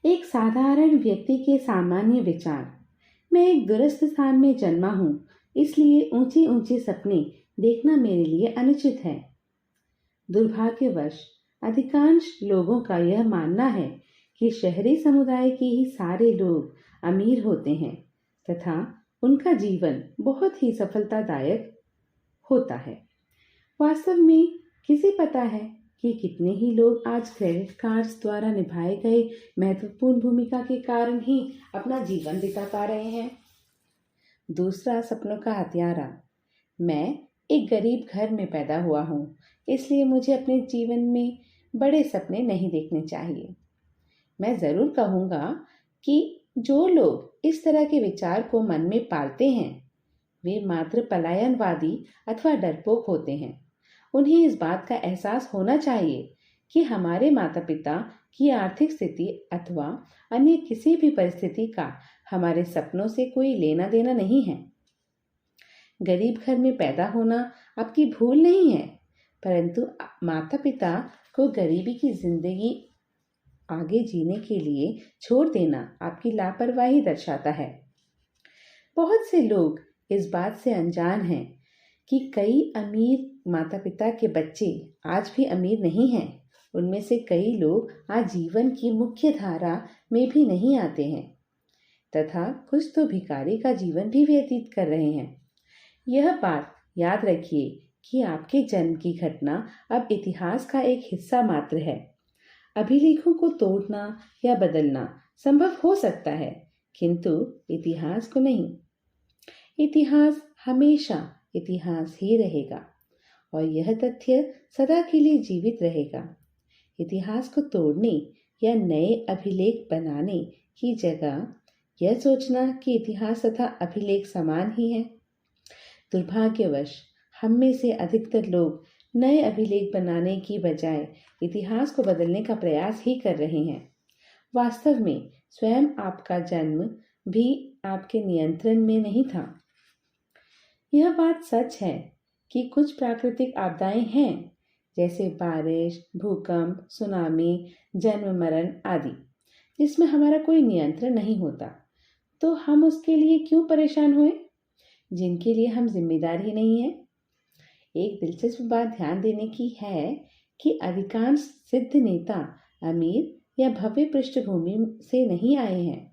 एक साधारण व्यक्ति के सामान्य विचार। मैं एक दूरस्थ स्थान में जन्मा हूँ, इसलिए ऊंचे ऊंचे सपने देखना मेरे लिए अनुचित है। दुर्भाग्यवश अधिकांश लोगों का यह मानना है कि शहरी समुदाय के ही सारे लोग अमीर होते हैं तथा उनका जीवन बहुत ही सफलतादायक होता है। वास्तव में किसे पता है कि कितने ही लोग आज क्रेडिट कार्ड्स द्वारा निभाए गए महत्वपूर्ण भूमिका के कारण ही अपना जीवन बिता पा रहे हैं। दूसरा, सपनों का हत्यारा। मैं एक गरीब घर में पैदा हुआ हूँ, इसलिए मुझे अपने जीवन में बड़े सपने नहीं देखने चाहिए। मैं ज़रूर कहूँगा कि जो लोग इस तरह के विचार को मन में पालते हैं वे मात्र पलायनवादी अथवा डरपोक होते हैं। उन्हें इस बात का एहसास होना चाहिए कि हमारे माता पिता की आर्थिक स्थिति अथवा अन्य किसी भी परिस्थिति का हमारे सपनों से कोई लेना देना नहीं है। गरीब घर में पैदा होना आपकी भूल नहीं है, परंतु माता पिता को गरीबी की जिंदगी आगे जीने के लिए छोड़ देना आपकी लापरवाही दर्शाता है। बहुत से लोग इस बात से अनजान हैं कि कई अमीर माता पिता के बच्चे आज भी अमीर नहीं हैं। उनमें से कई लोग आज जीवन की मुख्य धारा में भी नहीं आते हैं तथा कुछ तो भिखारी का जीवन भी व्यतीत कर रहे हैं। यह बात याद रखिए कि आपके जन्म की घटना अब इतिहास का एक हिस्सा मात्र है। अभिलेखों को तोड़ना या बदलना संभव हो सकता है, किंतु इतिहास को नहीं। इतिहास हमेशा इतिहास ही रहेगा और यह तथ्य सदा के लिए जीवित रहेगा। इतिहास को तोड़ने या नए अभिलेख बनाने की जगह यह सोचना कि इतिहास तथा अभिलेख समान ही है। दुर्भाग्यवश हम में से अधिकतर लोग नए अभिलेख बनाने की बजाय इतिहास को बदलने का प्रयास ही कर रहे हैं। वास्तव में स्वयं आपका जन्म भी आपके नियंत्रण में नहीं था। यह बात सच है कि कुछ प्राकृतिक आपदाएं हैं, जैसे बारिश, भूकंप, सुनामी, जन्म मरण आदि, जिसमें हमारा कोई नियंत्रण नहीं होता। तो हम उसके लिए क्यों परेशान हुए, जिनके लिए हम जिम्मेदार ही नहीं हैं। एक दिलचस्प बात ध्यान देने की है कि अधिकांश सिद्ध नेता अमीर या भव्य पृष्ठभूमि से नहीं आए हैं,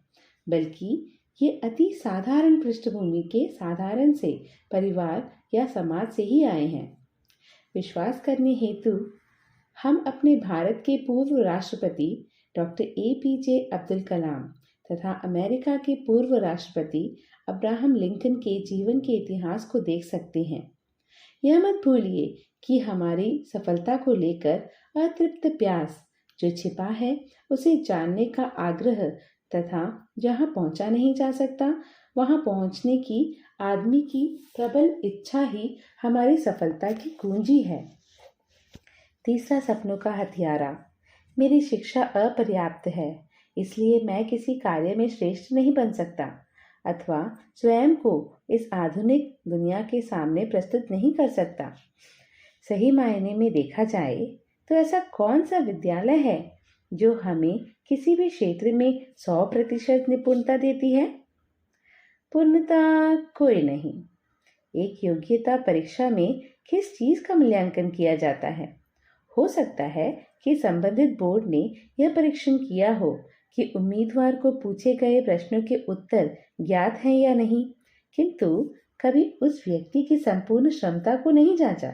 बल्कि ये अति साधारण पृष्ठभूमि के साधारण से परिवार या समाज से ही आए हैं। विश्वास करने हेतु हम अपने भारत के पूर्व राष्ट्रपति डॉक्टर APJ अब्दुल कलाम तथा अमेरिका के पूर्व राष्ट्रपति अब्राहम लिंकन के जीवन के इतिहास को देख सकते हैं। यह मत भूलिए कि हमारी सफलता को लेकर अतृप्त प्यास जो छिपा है, उसे जानने का आग्रह तथा जहां पहुंचा नहीं जा सकता वहां पहुंचने की आदमी की प्रबल इच्छा ही हमारी सफलता की कुंजी है। तीसरा, सपनों का हत्यारा। मेरी शिक्षा अपर्याप्त है, इसलिए मैं किसी कार्य में श्रेष्ठ नहीं बन सकता अथवा स्वयं को इस आधुनिक दुनिया के सामने प्रस्तुत नहीं कर सकता। सही मायने में देखा जाए तो ऐसा कौन सा विद्यालय है जो हमें किसी भी क्षेत्र में 100% निपुणता देती है? पूर्णता कोई नहीं। एक योग्यता परीक्षा में किस चीज का मूल्यांकन किया जाता है? हो सकता है कि संबंधित बोर्ड ने यह परीक्षण किया हो कि उम्मीदवार को पूछे गए प्रश्नों के उत्तर ज्ञात हैं या नहीं, किंतु कभी उस व्यक्ति की संपूर्ण क्षमता को नहीं जांचा।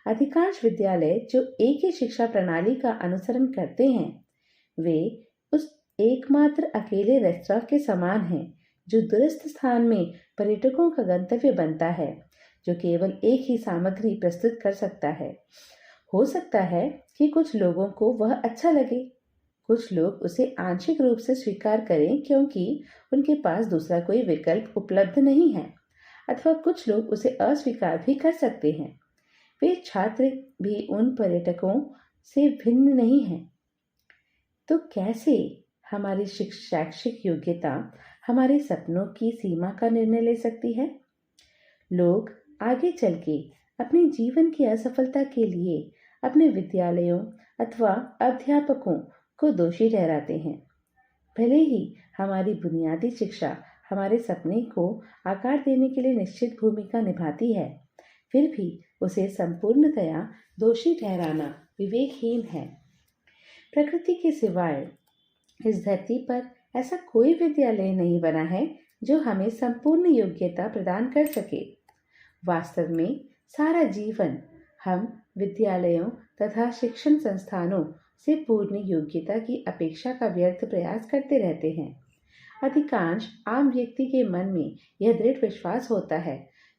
अधिकांश विद्यालय जो एक ही शिक्षा प्रणाली का अनुसरण करते हैं, वे उस एकमात्र अकेले रेस्तरां के समान हैं जो दूरस्थ स्थान में पर्यटकों का गंतव्य बनता है, जो केवल एक ही सामग्री प्रस्तुत कर सकता है। हो सकता है कि कुछ लोगों को वह अच्छा लगे, कुछ लोग उसे आंशिक रूप से स्वीकार करें क्योंकि उनके पास दूसरा कोई विकल्प उपलब्ध नहीं है, अथवा कुछ लोग उसे अस्वीकार भी कर सकते हैं। वे छात्र भी उन पर्यटकों से भिन्न नहीं हैं। तो कैसे हमारी शैक्षिक योग्यता हमारे सपनों की सीमा का निर्णय ले सकती है? लोग आगे चल के अपने जीवन की असफलता के लिए अपने विद्यालयों अथवा अध्यापकों को दोषी ठहराते हैं। भले ही हमारी बुनियादी शिक्षा हमारे सपने को आकार देने के लिए निश्चित भूमिका निभाती है, फिर भी उसे संपूर्णतया दोषी ठहराना विवेकहीन है। प्रकृति के सिवाय इस धरती पर ऐसा कोई विद्यालय नहीं बना है जो हमें संपूर्ण योग्यता प्रदान कर सके। वास्तव में सारा जीवन हम विद्यालयों तथा शिक्षण संस्थानों से पूर्ण योग्यता की अपेक्षा का व्यर्थ प्रयास करते रहते हैं। अधिकांश आम व्यक्ति के मन में यह दृढ़ विश्वास होता है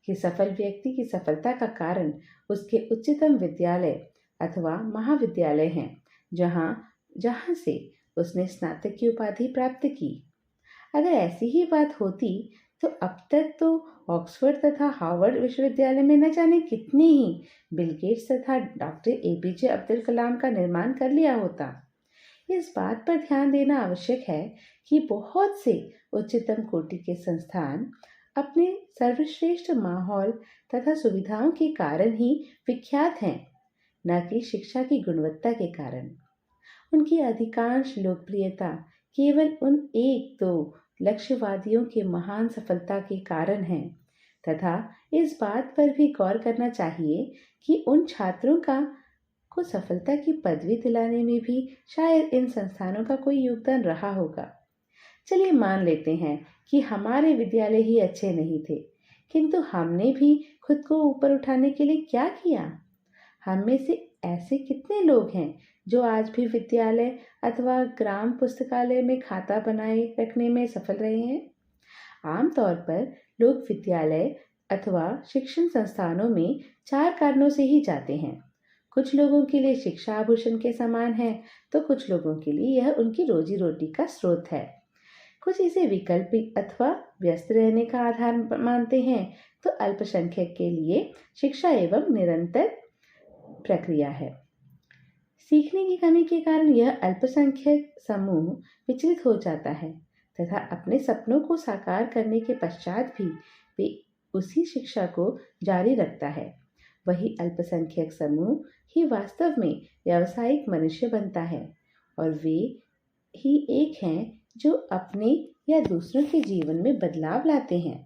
कि सफल व्यक्ति की सफलता का कारण उसके उच्चतम विद्यालय अथवा महाविद्यालय हैं, जहाँ से उसने स्नातक की उपाधि प्राप्त की। अगर ऐसी ही बात होती तो अब तक तो ऑक्सफोर्ड तथा हार्वर्ड विश्वविद्यालय में न जाने कितने ही बिल गेट्स तथा डॉक्टर एपीजे अब्दुल कलाम का निर्माण कर लिया होता। इस बात पर ध्यान देना आवश्यक है कि बहुत से उच्चतम कोटि के संस्थान अपने सर्वश्रेष्ठ माहौल तथा सुविधाओं के कारण ही विख्यात हैं, न कि शिक्षा की गुणवत्ता के कारण। उनकी अधिकांश लोकप्रियता केवल उन एक दो लक्ष्यवादियों के महान सफलता के कारण है, तथा इस बात पर भी गौर करना चाहिए कि उन छात्रों को सफलता की पदवी दिलाने में भी शायद इन संस्थानों का कोई योगदान रहा होगा। चलिए मान लेते हैं कि हमारे विद्यालय ही अच्छे नहीं थे, किंतु हमने भी खुद को ऊपर उठाने के लिए क्या किया? हम में से ऐसे कितने लोग हैं जो आज भी विद्यालय अथवा ग्राम पुस्तकालय में खाता बनाए रखने में सफल रहे हैं? आमतौर पर लोग विद्यालय अथवा शिक्षण संस्थानों में 4 कारणों से ही जाते हैं। कुछ लोगों के लिए शिक्षा आभूषण के समान है, तो कुछ लोगों के लिए यह उनकी रोजी रोटी का स्रोत है। कुछ इसे वैकल्पिक अथवा व्यस्त रहने का आधार मानते हैं, तो अल्पसंख्यक के लिए शिक्षा एवं निरंतर प्रक्रिया है। सीखने की कमी के कारण यह अल्पसंख्यक समूह विचलित हो जाता है तथा अपने सपनों को साकार करने के पश्चात भी वे उसी शिक्षा को जारी रखता है। वही अल्पसंख्यक समूह ही वास्तव में व्यावसायिक मनुष्य बनता है, और वे ही एक हैं जो अपने या दूसरों के जीवन में बदलाव लाते हैं।